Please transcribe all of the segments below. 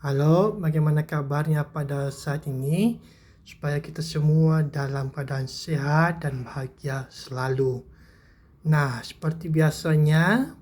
Halo, bagaimana kabarnya pada saat ini? Supaya kita semua dalam keadaan sehat dan bahagia selalu. Nah, seperti biasanya,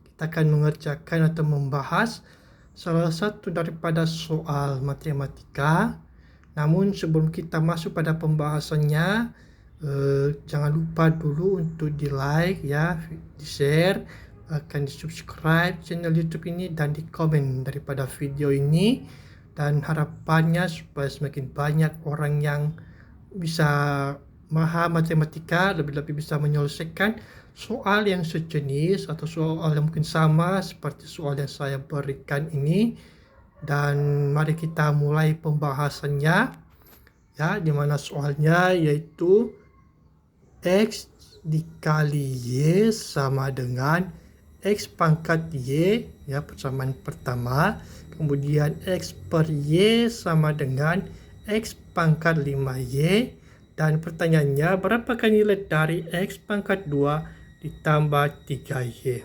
kita akan mengerjakan atau membahas salah satu daripada soal matematika. Namun sebelum kita masuk pada pembahasannya, jangan lupa dulu untuk di-like ya, di-share, akan di-subscribe channel YouTube ini dan di komen daripada video ini, dan harapannya supaya semakin banyak orang yang bisa memahami matematika, lebih-lebih bisa menyelesaikan soal yang sejenis atau soal yang mungkin sama seperti soal yang saya berikan ini. Dan mari kita mulai pembahasannya ya, dimana soalnya yaitu X dikali Y sama dengan X pangkat Y ya, persamaan pertama. Kemudian X per Y sama dengan X pangkat 5Y. Dan pertanyaannya, berapakah nilai dari X pangkat 2 ditambah 3Y?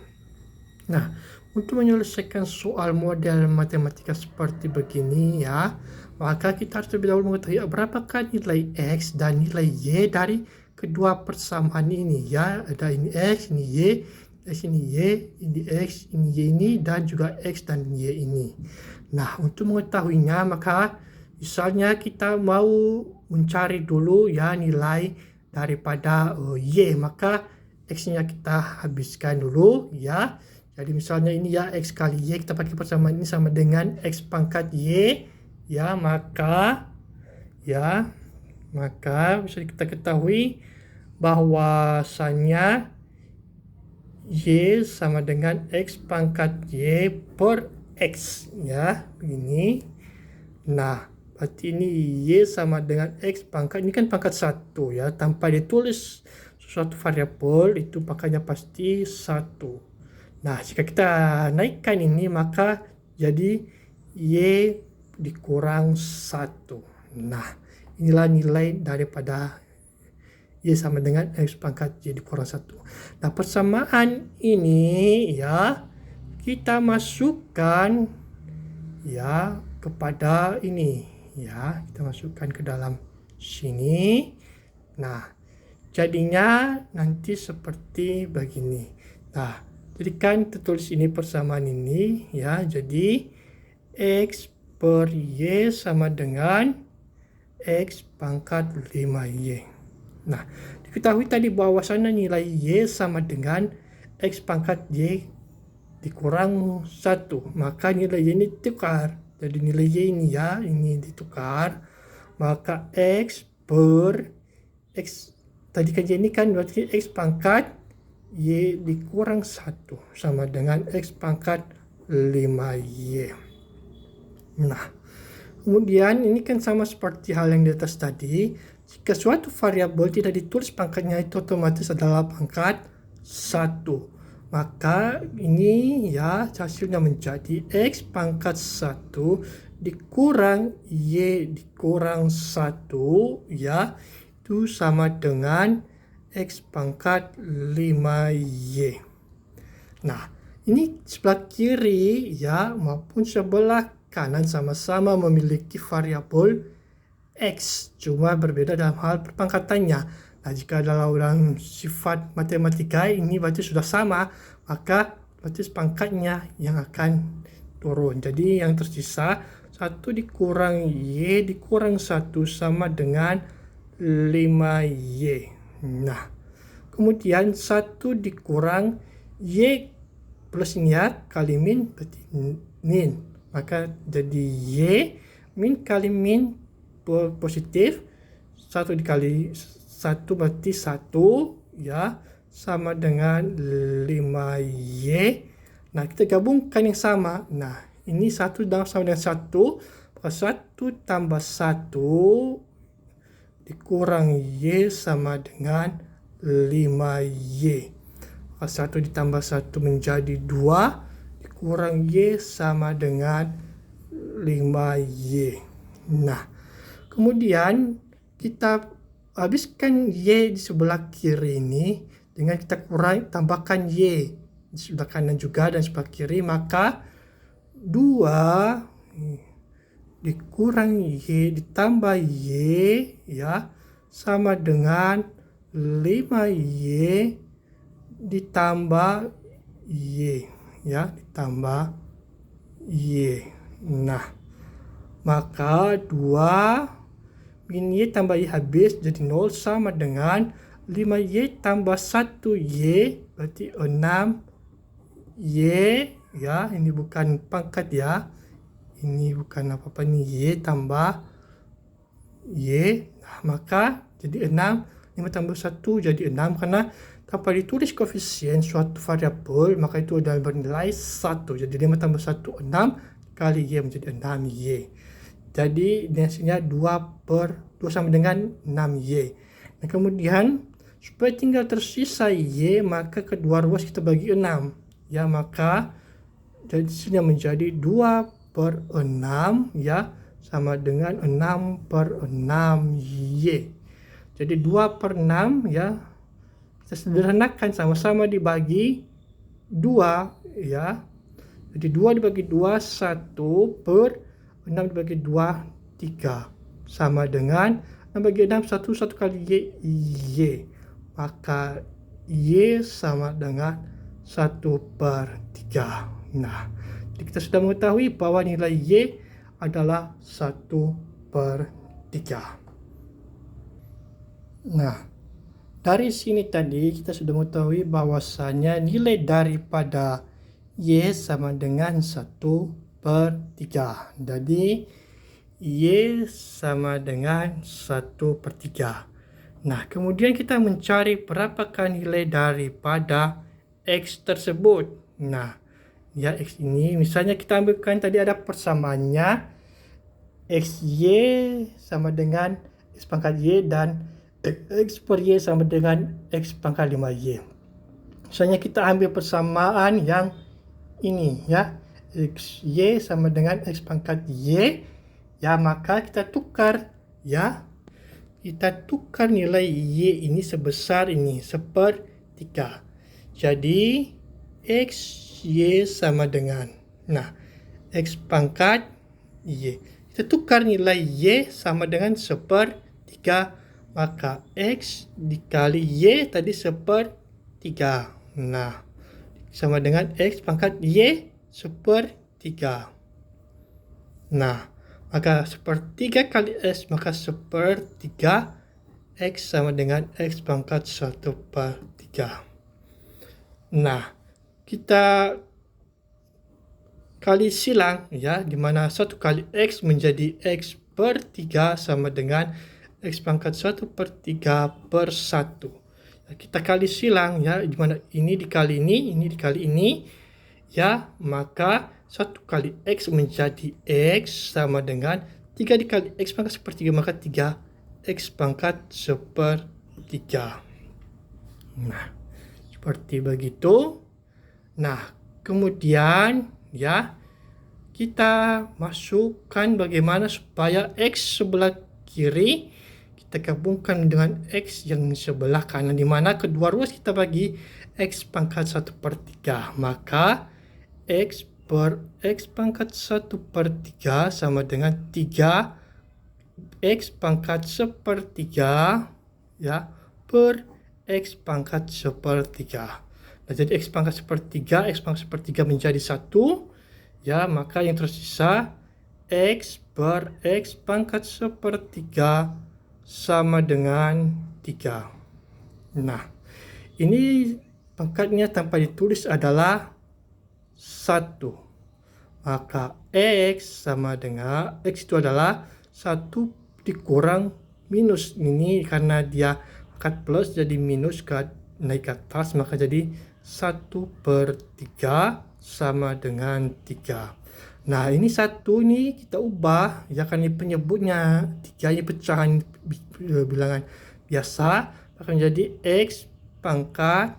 Nah, untuk menyelesaikan soal model matematika seperti begini ya, maka kita harus terlebih dahulu mengetahui berapakah nilai X dan nilai Y dari kedua persamaan ini ya. Ada ini X, ini Y, X ini Y, ini X, ini Y ini, dan juga X dan Y ini. Nah, untuk mengetahuinya, maka misalnya kita mau mencari dulu ya nilai daripada Y, maka X-nya kita habiskan dulu ya. Jadi misalnya ini ya, X kali Y, kita pakai persamaan ini sama dengan X pangkat Y ya, maka bisa kita ketahui bahwasannya Y sama dengan X pangkat Y per X ya, begini. Nah, berarti ini Y sama dengan X pangkat, ini kan pangkat 1 ya, tanpa ditulis suatu variabel itu pangkatnya pasti 1. Nah, jika kita naikkan ini, maka jadi Y dikurang 1. Nah, inilah nilai daripada Y sama dengan X pangkat Y dikurang 1. Nah, persamaan ini ya, kita masukkan ya kepada ini ya, kita masukkan ke dalam sini. Nah, jadinya nanti seperti begini. Nah, jadikan tertulis ini persamaan ini ya, jadi X per Y sama dengan X pangkat 5Y. Nah, diketahui tadi bahwasannya nilai Y sama dengan X pangkat Y dikurang 1, maka nilai Y ini ditukar. Jadi nilai Y ini ya, ini ditukar, maka X per X, tadi kan Y ini kan berarti X pangkat Y dikurang 1 sama dengan X pangkat 5Y. Nah, kemudian ini kan sama seperti hal yang di atas tadi. Jika suatu variabel tidak ditulis pangkatnya, itu otomatis adalah pangkat 1. Maka ini ya hasilnya menjadi X pangkat 1 dikurang Y dikurang 1 ya, itu sama dengan X pangkat 5Y. Nah, ini sebelah kiri ya maupun sebelah kanan sama-sama memiliki variabel X, cuma berbeda dalam hal perpangkatannya. Nah, jika dalam sifat matematika ini berarti sudah sama, maka berarti pangkatnya yang akan turun. Jadi yang tersisa 1 dikurang Y dikurang 1 sama dengan 5Y. Nah, kemudian 1 dikurang Y plus ini ya, kali min berarti min. Maka jadi Y min kali min positif, 1 dikali 1 berarti 1 ya, sama dengan 5Y. Nah, kita gabungkan yang sama. Nah, ini 1 sama dengan 1, maka 1 tambah 1 dikurang Y sama dengan 5Y. Maka 1 ditambah 1 menjadi 2, dikurang Y sama dengan 5Y. Nah, kemudian kita habiskan Y di sebelah kiri ini dengan kita tambahkan Y di sebelah kanan juga dan sebelah kiri, maka 2 dikurang Y ditambah Y ya sama dengan 5Y ditambah Y ya ditambah Y. Nah, maka 2 min Y tambah Y habis jadi 0 sama dengan 5Y tambah 1Y berarti 6Y ya, ini bukan pangkat ya, ini bukan apa-apa nih, Y tambah Y. Nah, maka jadi 6, 5 tambah 1 jadi 6 karena tanpa ditulis koefisien suatu variabel maka itu adalah bernilai 1. Jadi 5 tambah 1 6 kali Y menjadi 6Y. Jadi hasilnya 2 sama dengan 6Y. Nah, kemudian supaya tinggal tersisa Y maka kedua ruas kita bagi 6. Ya, maka jadi hasilnya menjadi 2/6 ya sama dengan 6/6Y. Jadi 2/6 ya, kita sederhanakan sama-sama dibagi 2 ya. Jadi 2 dibagi 2 1/6 dibagi 2 3 sama dengan 6 bagi 6 1 kali Y. Maka Y sama dengan 1/3. Nah, jadi kita sudah mengetahui bahwa nilai Y adalah 1/3. Nah, dari sini tadi kita sudah mengetahui bahwasanya nilai daripada Y sama dengan 1/3. Jadi Y sama dengan 1/3. Nah, kemudian kita mencari berapakah nilai daripada X tersebut. Nah, ya X ini misalnya kita ambilkan tadi ada persamaannya XY sama dengan X pangkat Y dan X per Y sama dengan X pangkat 5Y. Misalnya kita ambil persamaan yang ini ya, XY sama dengan X pangkat Y ya, maka kita tukar ya, kita tukar nilai Y ini sebesar ini 1/3. Jadi XY sama dengan, nah, X pangkat Y, kita tukar nilai Y sama dengan 1/3, maka X dikali Y tadi 1/3. Nah, sama dengan X pangkat Y 1/3. Nah, maka 1/3 kali X maka 1/3 X sama dengan X pangkat 1/3. Nah, kita kali silang ya, dimana 1 kali X menjadi X/3 sama dengan X pangkat 1/3/1. Kita kali silang ya, dimana ini dikali ini dikali ini ya, maka 1 kali X menjadi X sama dengan 3 dikali X pangkat 1/3 maka 3 X pangkat 1/3. Nah, seperti begitu. Nah, kemudian ya kita masukkan bagaimana supaya X sebelah kiri kita gabungkan dengan X yang sebelah kanan, di mana kedua ruas kita bagi X pangkat 1/3. Maka X per X pangkat 1/3 sama dengan 3 X pangkat 1/3 ya per X pangkat 1/3. Nah, jadi X pangkat 1/3, X pangkat 1/3 menjadi 1 ya, maka yang tersisa X per X pangkat 1/3 sama dengan 3. Nah, ini pangkatnya tanpa ditulis adalah 1. Maka X sama dengan X itu adalah 1 dikurang minus ini, karena dia pangkat plus jadi minus naik ke atas, maka jadi 1/3 sama dengan 3. Nah, ini 1 ini kita ubah ya, kan ini penyebutnya 3 ini pecahan bilangan biasa, akan menjadi X pangkat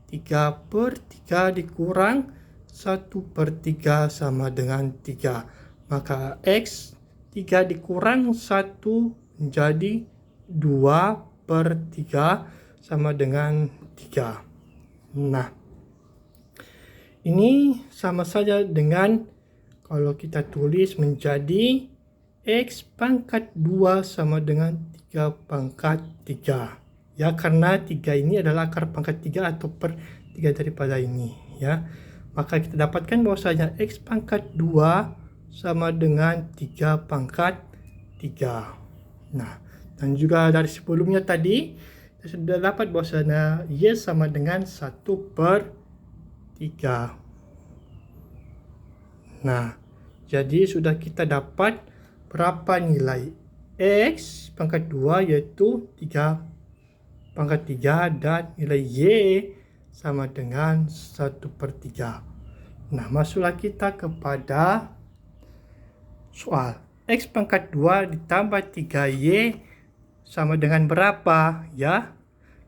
3/3 dikurang 1/3 sama dengan 3. Maka X 3 dikurang 1 menjadi 2/3 sama dengan 3. Nah, ini sama saja dengan kalau kita tulis menjadi X pangkat 2 sama dengan 3 pangkat 3. Ya, karena 3 ini adalah akar pangkat 3 atau per 3 daripada ini. Ya, maka kita dapatkan bahwasanya X pangkat 2 sama dengan 3 pangkat 3. Nah, dan juga dari sebelumnya tadi, kita sudah dapat bahwasanya Y sama dengan 1/3. Nah, jadi sudah kita dapat berapa nilai X pangkat 2 yaitu 3 pangkat 3 dan nilai Y sama dengan 1/3. Nah, masuklah kita kepada soal. X pangkat 2 ditambah 3Y sama dengan berapa? Ya,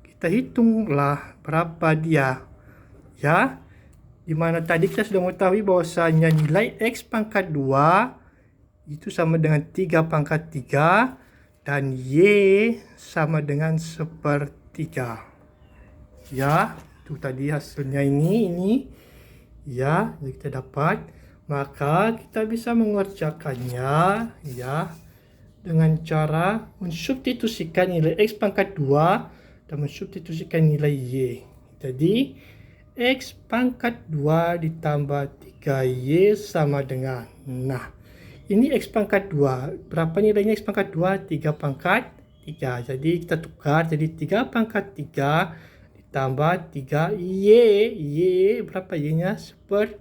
kita hitunglah berapa dia. Ya, dimana tadi kita sudah mengetahui bahwasanya nilai X pangkat 2 itu sama dengan 3 pangkat 3 dan Y sama dengan 1/3. Ya, itu tadi hasilnya ini. Ya, jadi kita dapat. Maka kita bisa mengerjakannya ya dengan cara mensubstitusikan nilai X pangkat 2 dan mensubstitusikan nilai Y. Jadi X pangkat 2 ditambah 3Y sama dengan, nah, ini X pangkat 2. Berapa nilainya X pangkat 2? 3 pangkat 3. Jadi kita tukar jadi 3 pangkat 3 ditambah 3Y. Berapa Y-nya? 1/3.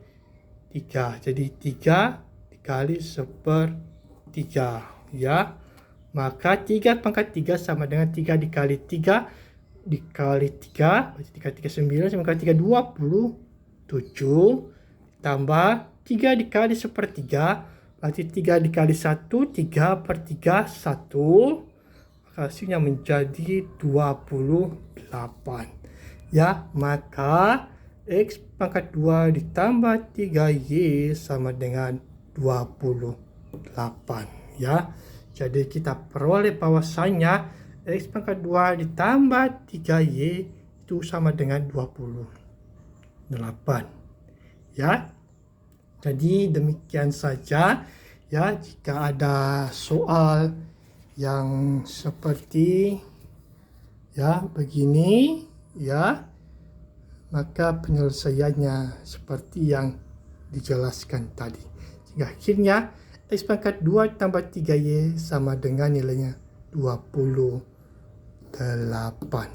Jadi 3 dikali 1/3. Ya. Maka 3 pangkat 3 sama dengan 3 dikali 3 dikali 3. Berarti 3 3 9 sama dengan 3 27. Tambah 3 dikali 1/3. Berarti 3 dikali 1, 3/3, 1. Maka hasilnya menjadi 28. Ya, maka X pangkat 2 ditambah 3Y sama dengan 28. Ya, jadi kita peroleh bahwasanya X pangkat 2 ditambah 3Y itu sama dengan 28. Ya, jadi demikian saja. Ya, jika ada soal yang seperti ya begini ya, maka penyelesaiannya seperti yang dijelaskan tadi. Sehingga akhirnya X pangkat 2 tambah 3Y sama dengan nilainya 28.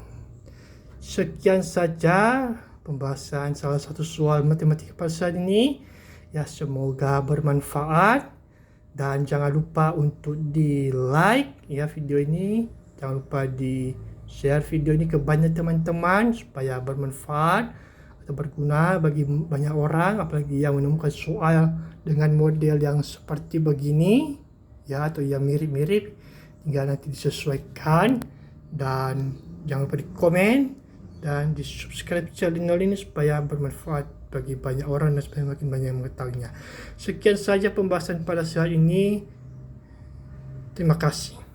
Sekian saja pembahasan salah satu soal matematika pada saat ini. Ya, semoga bermanfaat. Dan jangan lupa untuk di like ya video ini. Jangan lupa di share video ini ke banyak teman-teman supaya bermanfaat atau berguna bagi banyak orang, apalagi yang menemukan soal dengan model yang seperti begini ya, atau yang mirip-mirip, tinggal nanti disesuaikan. Dan jangan lupa di komen dan di subscribe channel ini supaya bermanfaat bagi banyak orang dan supaya makin banyak yang mengetahuinya. Sekian saja pembahasan pada saat ini. Terima kasih.